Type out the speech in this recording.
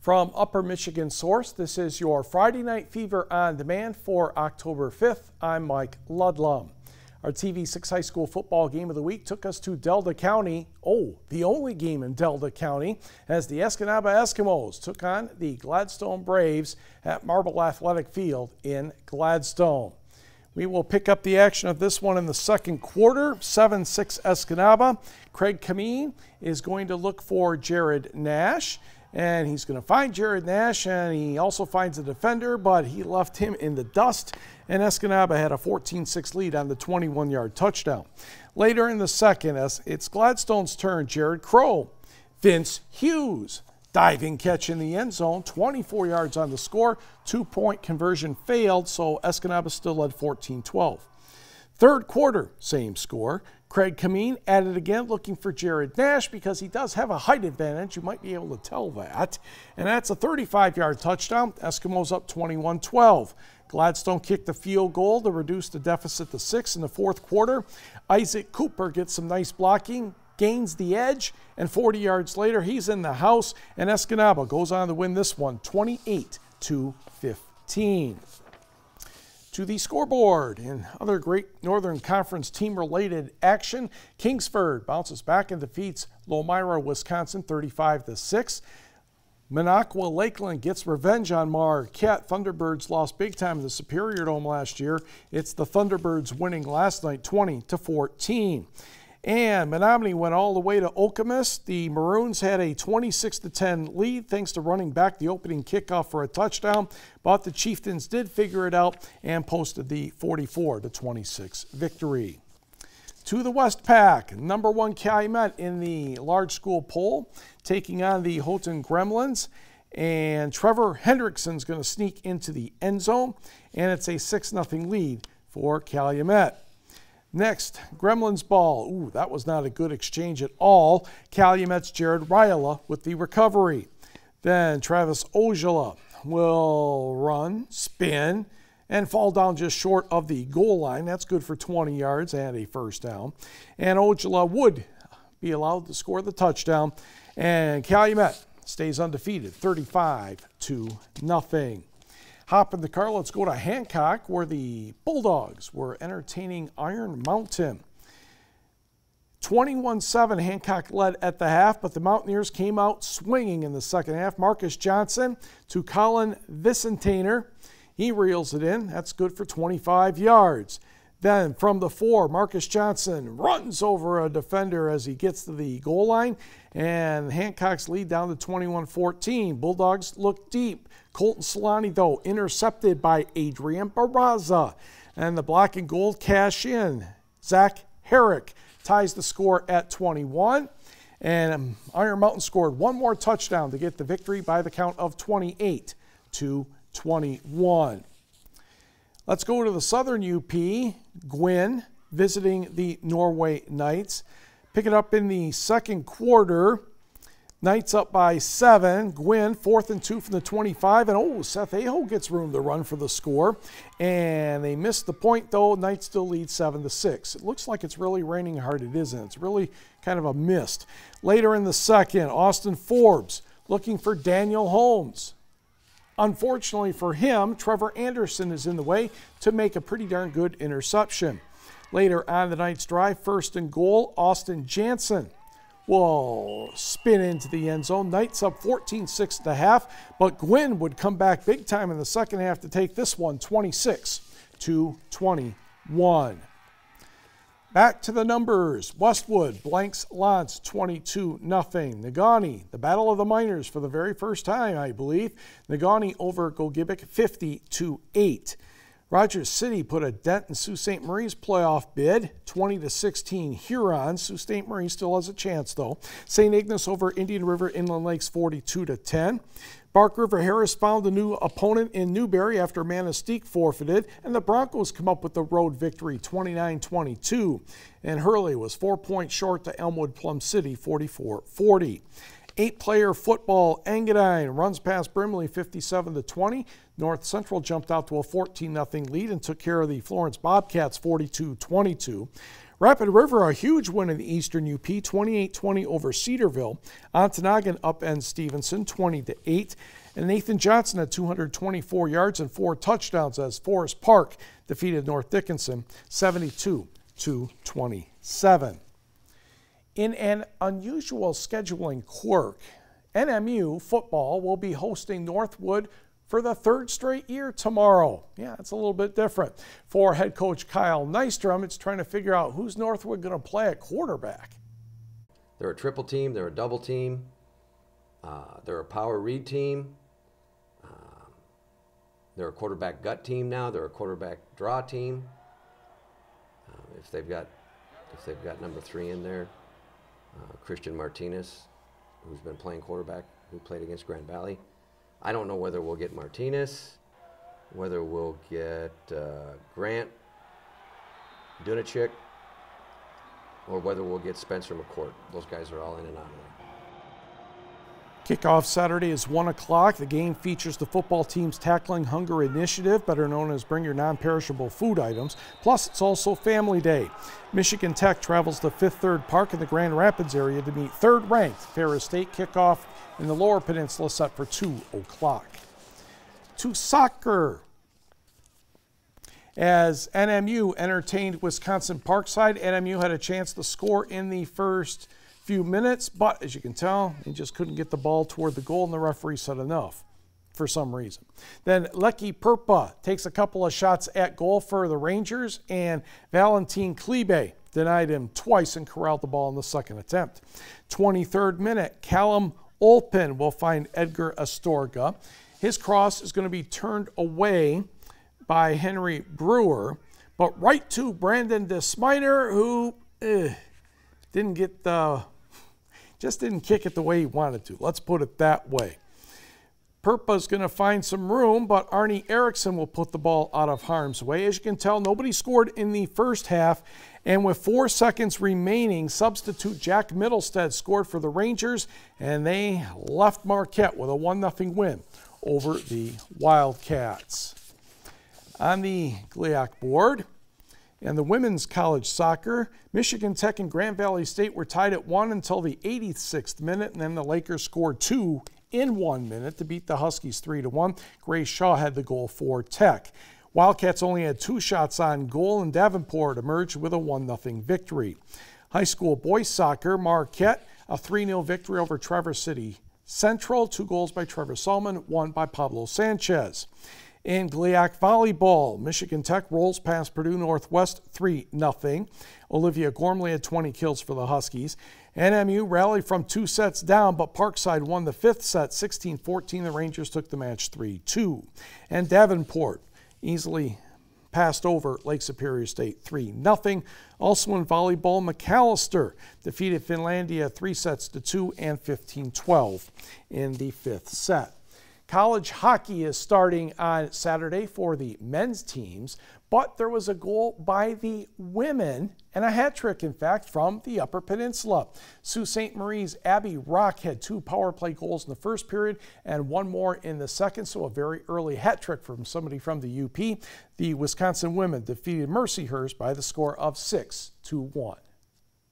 From Upper Michigan Source, this is your Friday Night Fever on Demand for October 5th. I'm Mike Ludlum. Our TV6 high school football game of the week took us to Delta County, the only game in Delta County, as the Escanaba Eskimos took on the Gladstone Braves at Marble Athletic Field in Gladstone. We will pick up the action of this one in the second quarter, 7-6 Escanaba. Craig Kameen is going to look for Jared Nash. And he's going to find Jared Nash, and he also finds a defender, but he left him in the dust, and Escanaba had a 14-6 lead on the 21-yard touchdown. Later in the second, it's Gladstone's turn. Jared Crow, Vince Hughes, diving catch in the end zone, 24 yards on the score, 2-point conversion failed, so Escanaba still led 14-12. Third quarter, same score. Craig Kameen at it again, looking for Jared Nash because he does have a height advantage. You might be able to tell that. And that's a 35-yard touchdown. Eskimos up 21-12. Gladstone kicked the field goal to reduce the deficit to 6 in the fourth quarter. Isaac Cooper gets some nice blocking, gains the edge, and 40 yards later, he's in the house, and Escanaba goes on to win this one 28-15. To the scoreboard in other great Northern Conference team-related action, Kingsford bounces back and defeats Lomira, Wisconsin 35-6. Minocqua Lakeland gets revenge on Marquette. Thunderbirds lost big time in the Superior Dome last year. It's the Thunderbirds winning last night 20-14. And Menominee went all the way to Okemos. The Maroons had a 26-10 lead thanks to running back the opening kickoff for a touchdown, but the Chieftains did figure it out and posted the 44-26 victory. To the West Pack, number 1 Calumet in the large school poll, taking on the Houghton Gremlins, and Trevor Hendrickson's going to sneak into the end zone, and it's a 6-0 lead for Calumet. Next, Gremlins ball. Ooh, that was not a good exchange at all. Calumet's Jared Ryala with the recovery. Then Travis Ojala will run, spin, and fall down just short of the goal line. That's good for 20 yards and a first down. And Ojala would be allowed to score the touchdown. And Calumet stays undefeated, 35-0. Hop in the car, let's go to Hancock, where the Bulldogs were entertaining Iron Mountain. 21-7, Hancock led at the half, but the Mountaineers came out swinging in the second half. Marcus Johnson to Colin Vicentainer. He reels it in. That's good for 25 yards. Then from the 4, Marcus Johnson runs over a defender as he gets to the goal line, and Hancock's lead down to 21-14. Bulldogs look deep. Colton Solani, though, intercepted by Adrian Barraza. And the black and gold cash in. Zach Herrick ties the score at 21. And Iron Mountain scored one more touchdown to get the victory by the count of 28-21. Let's go to the Southern UP. Gwyn visiting the Norway Knights. Pick it up in the second quarter. Knights up by 7. Gwyn, 4th and 2 from the 25. And Seth Aho gets room to run for the score. And they missed the point, though. Knights still lead 7-6. It looks like it's really raining hard. It isn't. It's really kind of a mist. Later in the second, Austin Forbes looking for Daniel Holmes. Unfortunately for him, Trevor Anderson is in the way to make a pretty darn good interception. Later on the Knights drive, 1st and goal, Austin Jansen will spin into the end zone. Knights up 14-6 at the half, but Gwyn would come back big time in the second half to take this one 26-21. Back to the numbers. Westwood blanks Lance 22-0. Negaunee, the Battle of the Miners for the very first time, I believe. Negaunee over Gogebic 50-8. Rogers City put a dent in Sault Ste. Marie's playoff bid, 20-16 Hurons. Sault Ste. Marie still has a chance, though. St. Ignace over Indian River Inland Lakes, 42-10. Bark River Harris found a new opponent in Newberry after Manistee forfeited, and the Broncos come up with the road victory, 29-22. And Hurley was 4 points short to Elmwood Plum City, 44-40. 8-player football, Engadine runs past Brimley 57-20. North Central jumped out to a 14-0 lead and took care of the Florence Bobcats 42-22. Rapid River, a huge win in the Eastern UP, 28-20 over Cedarville. Ontonagon upends Stevenson, 20-8. And Nathan Johnson had 224 yards and 4 touchdowns as Forest Park defeated North Dickinson, 72-27. In an unusual scheduling quirk, NMU football will be hosting Northwood for the 3rd straight year tomorrow. Yeah, it's a little bit different. For head coach Kyle Nystrom, it's trying to figure out who's Northwood going to play at quarterback. They're a triple team, they're a double team, they're a power read team, they're a quarterback gut team now, they're a quarterback draw team. If they've got number 3 in there, Christian Martinez, who's been playing quarterback, who played against Grand Valley. I don't know whether we'll get Martinez, whether we'll get Grant Dunachik, or whether we'll get Spencer McCourt. Those guys are all in and out of there. Kickoff Saturday is 1 o'clock. The game features the football team's Tackling Hunger Initiative, better known as Bring Your Non-Perishable Food Items. Plus, it's also Family Day. Michigan Tech travels to Fifth Third Park in the Grand Rapids area to meet third-ranked Ferris State. Kickoff in the Lower Peninsula set for 2 o'clock. To soccer. As NMU entertained Wisconsin Parkside, NMU had a chance to score in the first few minutes, but as you can tell, he just couldn't get the ball toward the goal, and the referee said enough for some reason. Then Lecky Perpa takes a couple of shots at goal for the Rangers, and Valentin Klebe denied him twice and corralled the ball in the second attempt. 23rd minute, Callum Olpin will find Edgar Astorga. His cross is going to be turned away by Henry Brewer, but right to Brandon DeSminer, who didn't kick it the way he wanted to. Let's put it that way. Perpa's going to find some room, but Arnie Erickson will put the ball out of harm's way. As you can tell, nobody scored in the first half, and with 4 seconds remaining, substitute Jack Middlestead scored for the Rangers, and they left Marquette with a 1-0 win over the Wildcats. On the GLIAC board, and the women's college soccer, Michigan Tech and Grand Valley State were tied at 1 until the 86th minute, and then the Lakers scored 2 in 1 minute to beat the Huskies 3-1. Grace Shaw had the goal for Tech. Wildcats only had 2 shots on goal, and Davenport emerged with a 1-0 victory. High school boys soccer, Marquette, a 3-0 victory over Traverse City Central. 2 goals by Trevor Salmon, 1 by Pablo Sanchez. In GLIAC volleyball, Michigan Tech rolls past Purdue Northwest 3-0. Olivia Gormley had 20 kills for the Huskies. NMU rallied from 2 sets down, but Parkside won the 5th set 16-14. The Rangers took the match 3-2. And Davenport easily passed over Lake Superior State 3-0. Also in volleyball, McAllister defeated Finlandia 3-2 and 15-12 in the 5th set. College hockey is starting on Saturday for the men's teams, but there was a goal by the women, and a hat trick, in fact, from the Upper Peninsula. Sault Ste. Marie's Abby Rock had 2 power play goals in the first period and 1 more in the second, so a very early hat trick from somebody from the UP. The Wisconsin women defeated Mercyhurst by the score of 6-1.